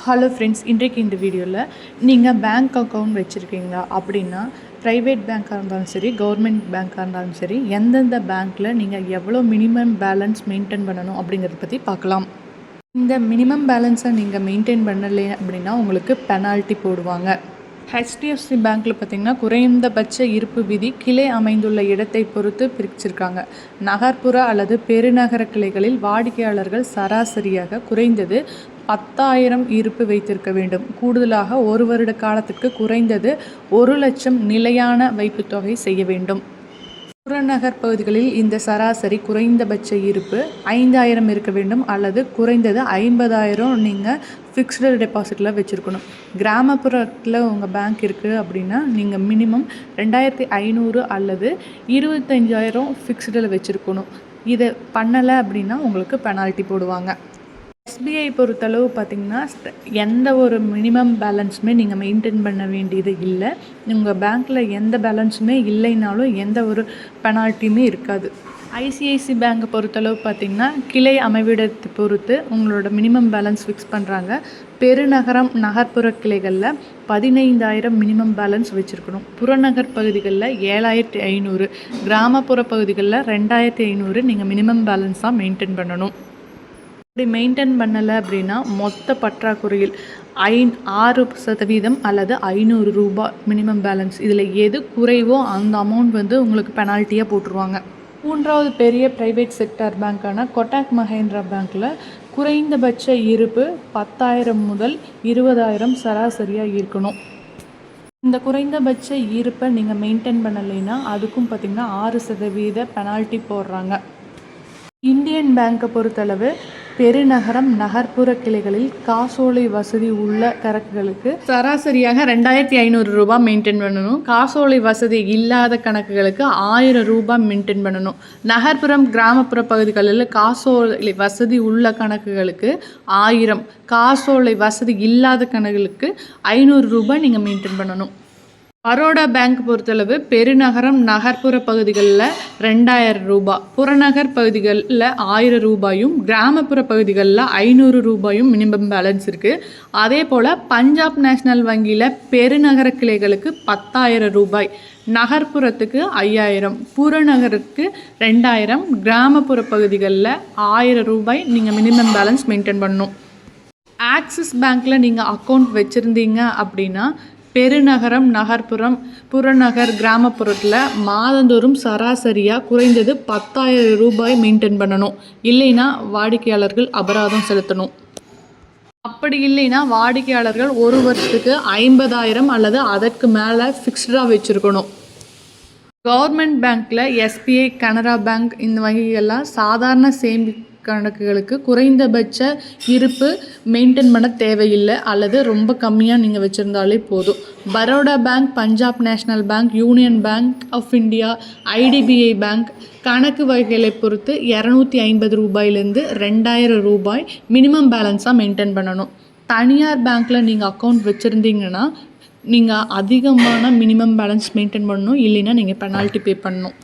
Hello friends, இன்றைக்கு இந்த வீடியோவில் நீங்கள் பேங்க் அக்கௌண்ட் வச்சுருக்கீங்களா அப்படின்னா ப்ரைவேட் பேங்க்காக இருந்தாலும் சரி, கவர்மெண்ட் பேங்க்காக இருந்தாலும் சரி, எந்தெந்த பேங்க்கில் நீங்கள் எவ்வளோ மினிமம் பேலன்ஸ் மெயின்டைன் பண்ணணும் அப்படிங்கிறத பற்றி பார்க்கலாம். இந்த மினிமம் பேலன்ஸை நீங்கள் மெயின்டைன் பண்ணலை அப்படின்னா உங்களுக்கு பெனால்ட்டி போடுவாங்க. ஹெச்டிஎஃப்சி பேங்க்கில் பார்த்திங்கன்னா குறைந்தபட்ச இருப்பு விதி கிளை அமைந்துள்ள இடத்தை பொறுத்து பிரிச்சிருக்காங்க. நகர்ப்புற அல்லது பெருநகர கிளைகளில் வாடிக்கையாளர்கள் சராசரியாக குறைந்தது 10,000 இருப்பு வைத்திருக்க வேண்டும். கூடுதலாக 1 வருட காலத்திற்கு குறைந்தது 1 லட்சம் நிலையான வைப்புத் தொகை செய்ய வேண்டும். புறநகர் பகுதிகளில் இந்த சராசரி குறைந்தபட்ச இருப்பு 5,000 இருக்க வேண்டும் அல்லது குறைந்தது 50,000 நீங்கள் ஃபிக்ஸ்டு டெபாசிட்டில் வச்சுருக்கணும். கிராமப்புறத்தில் உங்கள் பேங்க் இருக்குது அப்படின்னா நீங்கள் மினிமம் 2,500 அல்லது 25,000 ஃபிக்ஸ்டில் வச்சுருக்கணும். இதை பண்ணலை அப்படின்னா உங்களுக்கு பெனால்ட்டி போடுவாங்க. எஸ்பிஐ பொறுத்தளவு பார்த்திங்கன்னா எந்த ஒரு மினிமம் பேலன்ஸுமே நீங்கள் மெயின்டைன் பண்ண வேண்டியது இல்லை. உங்கள் பேங்க்கில் எந்த பேலன்ஸுமே இல்லைனாலும் எந்த ஒரு பெனால்ட்டியுமே இருக்காது. ஐசிஐசி பேங்கை பொறுத்தளவு பார்த்திங்கன்னா கிளை அமைவிடத்தை பொறுத்து உங்களோட மினிமம் பேலன்ஸ் ஃபிக்ஸ் பண்ணுறாங்க. பெருநகரம் நகர்ப்புற கிளைகளில் 15,000 மினிமம் பேலன்ஸ் வச்சுருக்கணும். புறநகர் பகுதிகளில் 7,500, கிராமப்புற பகுதிகளில் 2,500 நீங்கள் மினிமம் பேலன்ஸாக மெயின்டைன் பண்ணணும். இப்படி மெயின்டைன் பண்ணலை அப்படின்னா மொத்த பற்றாக்குறையில் 6% அல்லது 500 ரூபாய் மினிமம் பேலன்ஸ், இதில் எது குறைவோ அந்த அமௌண்ட் உங்களுக்கு பெனால்ட்டியாக போட்டுருவாங்க. மூன்றாவது பெரிய ப்ரைவேட் செக்டார் பேங்க்கான கொட்டாக் மஹேந்திரா பேங்க்கில் குறைந்தபட்ச இருப்பு 10,000 முதல் 20,000 சராசரியாக இருக்கணும். இந்த குறைந்தபட்ச இருப்பை நீங்கள் மெயின்டைன் பண்ணலைன்னா அதுக்கும் பார்த்திங்கன்னா 6% பெனால்ட்டி போடுறாங்க. இந்தியன் பேங்கை பொறுத்தளவு பெருநகரம் நகர்ப்புற கிளைகளில் காசோலை வசதி உள்ள கணக்குகளுக்கு சராசரியாக 2,500 ரூபாய் மெயின்டைன் பண்ணணும். காசோலை வசதி இல்லாத கணக்குகளுக்கு 1,000 ரூபாய் மெயின்டைன் பண்ணணும். நகர்ப்புறம் கிராமப்புற பகுதிகளில் காசோலை வசதி உள்ள கணக்குகளுக்கு 1000, காசோலை வசதி இல்லாத கணக்குகளுக்கு 500 ரூபாய் நீங்கள் மெயின்டைன் பண்ணணும். பரோடா பேங்க் பொறுத்தளவு பெருநகரம் நகர்ப்புற பகுதிகளில் 2,000 ரூபாய், புறநகர் பகுதிகளில் 1,000 ரூபாயும், கிராமப்புற பகுதிகளில் 500 ரூபாயும் மினிமம் பேலன்ஸ் இருக்குது. அதே போல் பஞ்சாப் நேஷ்னல் வங்கியில் பெருநகர கிளைகளுக்கு 10,000 ரூபாய், நகர்ப்புறத்துக்கு 5,000, புறநகருக்கு 2,000, கிராமப்புற பகுதிகளில் 1,000 ரூபாய் நீங்கள் மினிமம் பேலன்ஸ் மெயின்டைன் பண்ணணும். ஆக்சிஸ் பேங்க்கில் நீங்கள் அக்கௌண்ட் வச்சுருந்தீங்க அப்படின்னா பெருநகரம் நகர்ப்புறம் புறநகர் கிராமப்புறத்தில் மாதந்தோறும் சராசரியாக குறைந்தது 10,000 ரூபாய் மெயின்டைன் பண்ணணும். இல்லைன்னா வாடிக்கையாளர்கள் அபராதம் செலுத்தணும். அப்படி இல்லைன்னா வாடிக்கையாளர்கள் 1 வருஷத்துக்கு 50,000 அல்லது அதற்கு மேலே ஃபிக்ஸ்டாக வச்சுருக்கணும். கவர்மெண்ட் பேங்க்கில் எஸ்பிஐ, கனரா பேங்க் இந்த வகைகள்லாம் சாதாரண சேமிப்பு கணக்குகளுக்கு குறைந்தபட்ச இருப்பு மெயின்டைன் பண்ண தேவையில்லை அல்லது ரொம்ப கம்மியாக நீங்கள் வச்சுருந்தாலே போதும். Baroda bank, Punjab national bank, union bank of India, IDBI bank கணக்கு வகைகளை பொறுத்து 250 ரூபாயிலேருந்து 2,000 ரூபாய் மினிமம் பேலன்ஸாக மெயின்டைன் பண்ணணும். தனியார் பேங்க்கில் நீங்கள் அக்கௌண்ட் வச்சுருந்தீங்கன்னா நீங்கள் அதிகமான மினிமம் பேலன்ஸ் மெயின்டைன் பண்ணணும். இல்லைன்னா நீங்கள் பெனால்ட்டி பே பண்ணணும்.